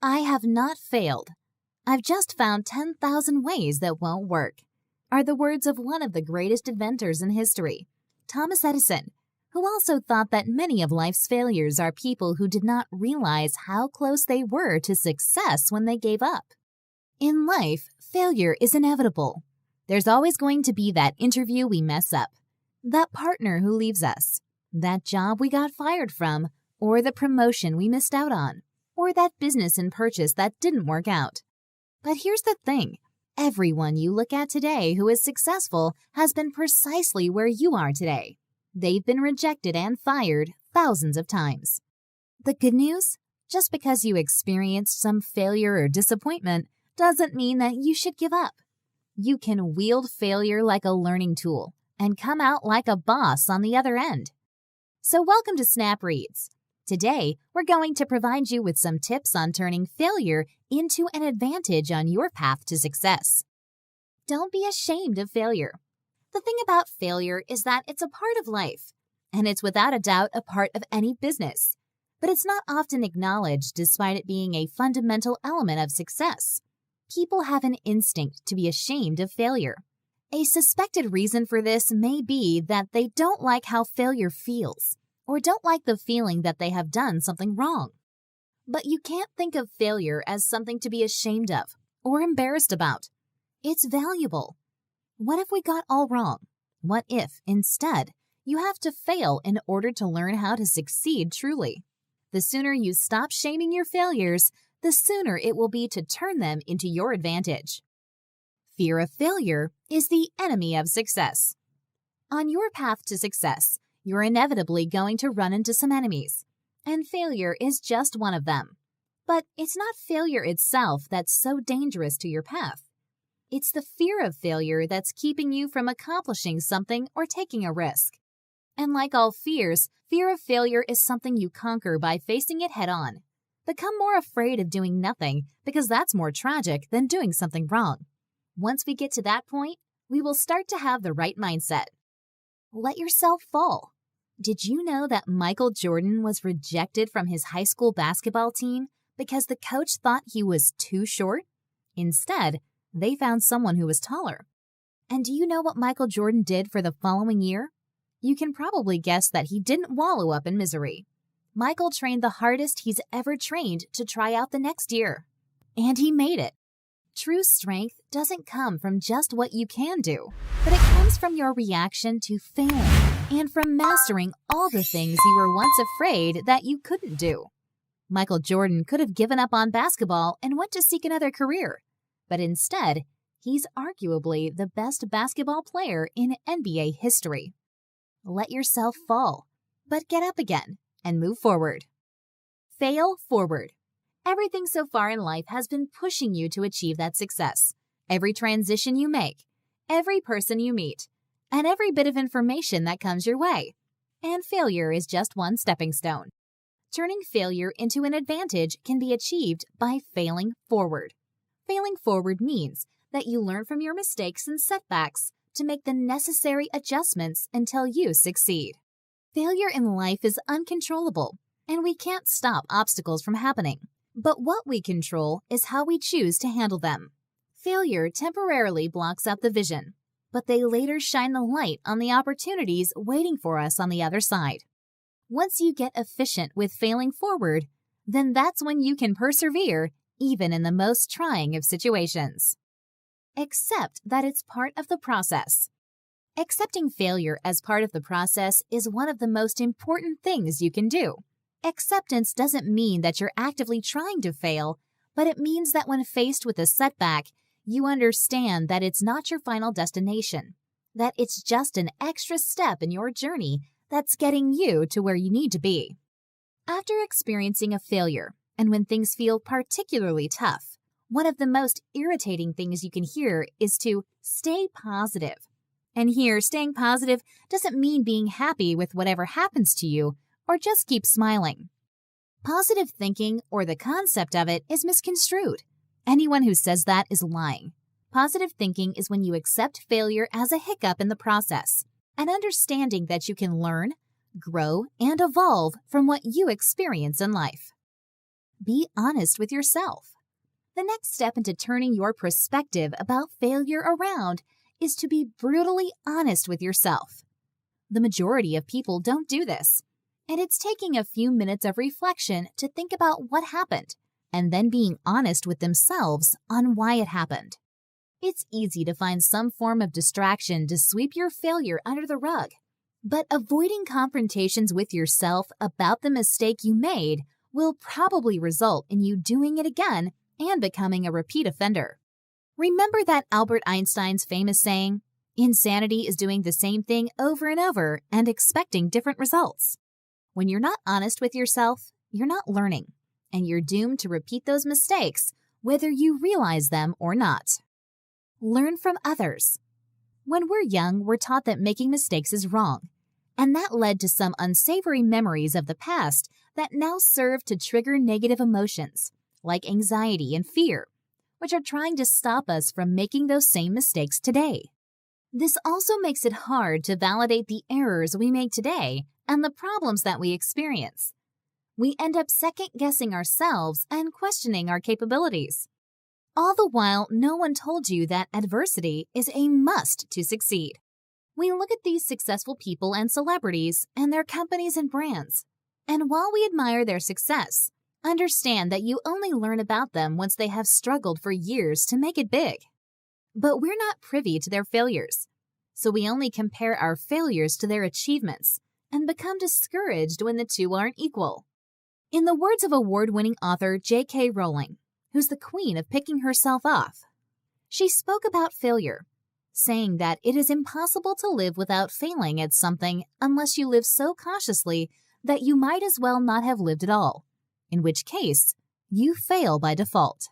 I have not failed. I've just found 10,000 ways that won't work, are the words of one of the greatest inventors in history, Thomas Edison, who also thought that many of life's failures are people who did not realize how close they were to success when they gave up. In life, failure is inevitable. There's always going to be that interview we mess up, that partner who leaves us, that job we got fired from, or the promotion we missed out on, or that business and purchase that didn't work out. But here's the thing. Everyone you look at today who is successful has been precisely where you are today. They've been rejected and fired thousands of times. The good news? Just because you experienced some failure or disappointment doesn't mean that you should give up. You can wield failure like a learning tool and come out like a boss on the other end. So welcome to Snapreads. Today, we're going to provide you with some tips on turning failure into an advantage on your path to success. Don't be ashamed of failure. The thing about failure is that it's a part of life, and it's without a doubt a part of any business. But it's not often acknowledged despite it being a fundamental element of success. People have an instinct to be ashamed of failure. A suspected reason for this may be that they don't like how failure feels, or don't like the feeling that they have done something wrong. But you can't think of failure as something to be ashamed of or embarrassed about. It's valuable. What if we got all wrong? What if, instead, you have to fail in order to learn how to succeed truly? The sooner you stop shaming your failures, the sooner it will be to turn them into your advantage. Fear of failure is the enemy of success. On your path to success, you're inevitably going to run into some enemies, and failure is just one of them. But it's not failure itself that's so dangerous to your path. It's the fear of failure that's keeping you from accomplishing something or taking a risk. And like all fears, fear of failure is something you conquer by facing it head-on. Become more afraid of doing nothing because that's more tragic than doing something wrong. Once we get to that point, we will start to have the right mindset. Let yourself fall. Did you know that Michael Jordan was rejected from his high school basketball team because the coach thought he was too short? Instead, they found someone who was taller. And do you know what Michael Jordan did for the following year? You can probably guess that he didn't wallow up in misery. Michael trained the hardest he's ever trained to try out the next year. And he made it. True strength doesn't come from just what you can do, but it comes from your reaction to failing and from mastering all the things you were once afraid that you couldn't do. Michael Jordan could have given up on basketball and went to seek another career, but instead, he's arguably the best basketball player in NBA history. Let yourself fall, but get up again and move forward. Fail forward. Everything so far in life has been pushing you to achieve that success. Every transition you make, every person you meet, and every bit of information that comes your way. And failure is just one stepping stone. Turning failure into an advantage can be achieved by failing forward. Failing forward means that you learn from your mistakes and setbacks to make the necessary adjustments until you succeed. Failure in life is uncontrollable, and we can't stop obstacles from happening. But what we control is how we choose to handle them. Failure temporarily blocks out the vision, but they later shine the light on the opportunities waiting for us on the other side. Once you get efficient with failing forward, then that's when you can persevere even in the most trying of situations. Accept that it's part of the process. Accepting failure as part of the process is one of the most important things you can do. Acceptance doesn't mean that you're actively trying to fail, but it means that when faced with a setback, you understand that it's not your final destination, that it's just an extra step in your journey that's getting you to where you need to be. After experiencing a failure, and when things feel particularly tough, one of the most irritating things you can hear is to stay positive. And here, staying positive doesn't mean being happy with whatever happens to you, or just keep smiling. Positive thinking, or the concept of it, is misconstrued. Anyone who says that is lying. Positive thinking is when you accept failure as a hiccup in the process, and understanding that you can learn, grow, and evolve from what you experience in life. be honest with yourself. The next step into turning your perspective about failure around is to be brutally honest with yourself. The majority of people don't do this, and it's taking a few minutes of reflection to think about what happened, and then being honest with themselves on why it happened. It's easy to find some form of distraction to sweep your failure under the rug, but avoiding confrontations with yourself about the mistake you made will probably result in you doing it again and becoming a repeat offender. Remember that Albert Einstein's famous saying, "Insanity is doing the same thing over and over and expecting different results." When you're not honest with yourself, you're not learning, and you're doomed to repeat those mistakes, whether you realize them or not. Learn from others. When we're young, we're taught that making mistakes is wrong, and that led to some unsavory memories of the past that now serve to trigger negative emotions, like anxiety and fear, which are trying to stop us from making those same mistakes today. This also makes it hard to validate the errors we make today and the problems that we experience. We end up second-guessing ourselves and questioning our capabilities. All the while, no one told you that adversity is a must to succeed. We look at these successful people and celebrities and their companies and brands, and while we admire their success, understand that you only learn about them once they have struggled for years to make it big. But we're not privy to their failures, so we only compare our failures to their achievements and become discouraged when the two aren't equal. In the words of award-winning author J.K. Rowling, who's the queen of picking herself off, she spoke about failure, saying that it is impossible to live without failing at something unless you live so cautiously that you might as well not have lived at all, in which case you fail by default.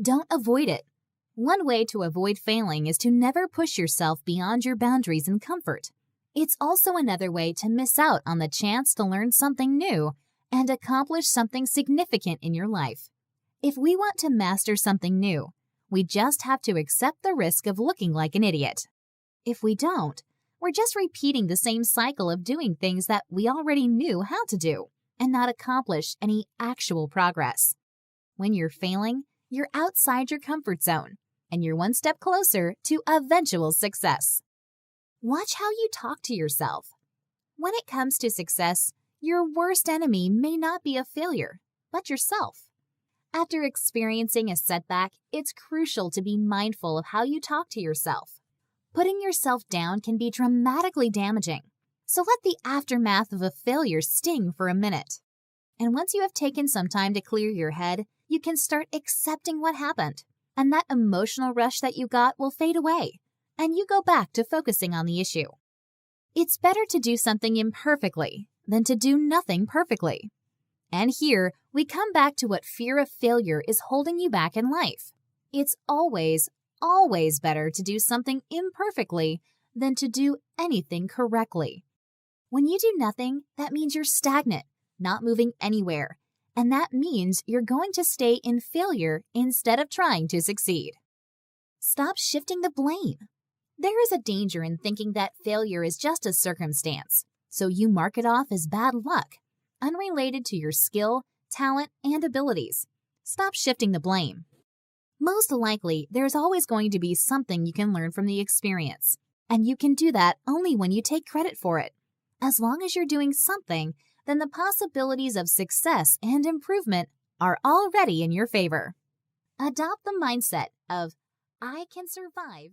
Don't avoid it. One way to avoid failing is to never push yourself beyond your boundaries and comfort. It's also another way to miss out on the chance to learn something new and accomplish something significant in your life. If we want to master something new, we just have to accept the risk of looking like an idiot. If we don't, we're just repeating the same cycle of doing things that we already knew how to do and not accomplish any actual progress. When you're failing, you're outside your comfort zone, and you're one step closer to eventual success. Watch how you talk to yourself. When it comes to success, your worst enemy may not be a failure, but yourself. After experiencing a setback, it's crucial to be mindful of how you talk to yourself. Putting yourself down can be dramatically damaging, so let the aftermath of a failure sting for a minute. And once you have taken some time to clear your head, you can start accepting what happened, and that emotional rush that you got will fade away, and you go back to focusing on the issue. It's better to do something imperfectly than to do nothing perfectly. And here, we come back to what fear of failure is holding you back in life. It's always better to do something imperfectly than to do anything correctly. When you do nothing, that means you're stagnant, not moving anywhere, and that means you're going to stay in failure instead of trying to succeed. Stop shifting the blame. There is a danger in thinking that failure is just a circumstance, so you mark it off as bad luck, unrelated to your skill, talent, and abilities. Stop shifting the blame. Most likely, there's always going to be something you can learn from the experience, and you can do that only when you take credit for it. As long as you're doing something, then the possibilities of success and improvement are already in your favor. Adopt the mindset of, I can survive.